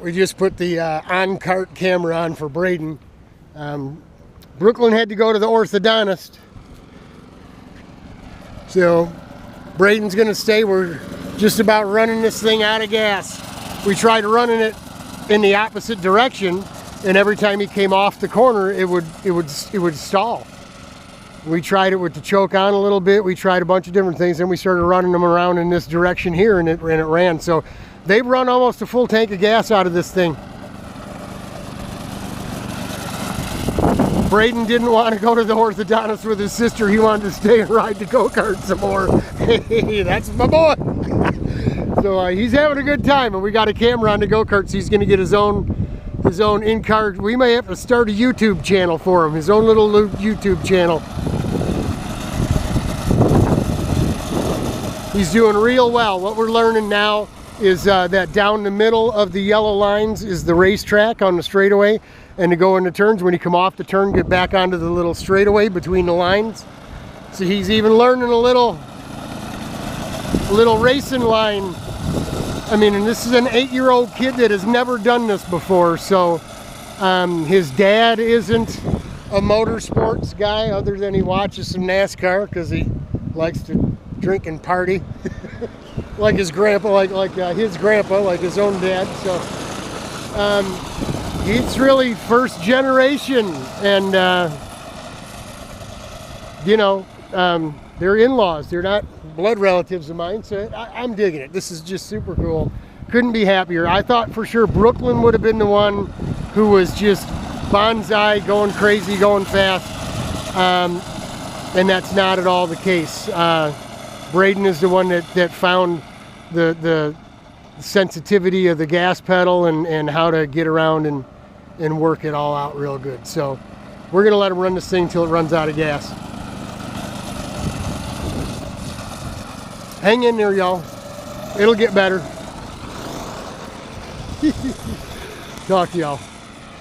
We just put the on-cart camera on for Brayden. Brooklyn had to go to the orthodontist. So Brayden's gonna stay. We're just about running this thing out of gas. We tried running it in the opposite direction, and every time he came off the corner, it would stall. We tried it with the choke on a little bit. We tried a bunch of different things, and we started running them around in this direction here, and it ran. So they've run almost a full tank of gas out of this thing. Brayden didn't want to go to the orthodontist with his sister. He wanted to stay and ride the go-kart some more. Hey, that's my boy. So he's having a good time, and we got a camera on the go-kart, so he's going to get his own in-car. We may have to start a YouTube channel for him, his own little YouTube channel. He's doing real well. What we're learning now is that down the middle of the yellow lines is the racetrack on the straightaway, and to go into turns, when you come off the turn, get back onto the little straightaway between the lines. So he's even learning a little racing line. I mean, and this is an 8-year-old kid that has never done this before. So his dad isn't a motorsports guy, other than he watches some NASCAR because he likes to drink and party. Like his grandpa, like his grandpa, like his own dad. So it's really first generation, and you know, they're in-laws. They're not blood relatives of mine, so I'm digging it. This is just super cool. Couldn't be happier. I thought for sure Brooklyn would have been the one who was just bonsai, going crazy, going fast, and that's not at all the case. Brayden is the one that found the sensitivity of the gas pedal and how to get around and work it all out real good. So we're gonna let him run this thing until it runs out of gas. Hang in there, y'all. It'll get better. Talk to y'all.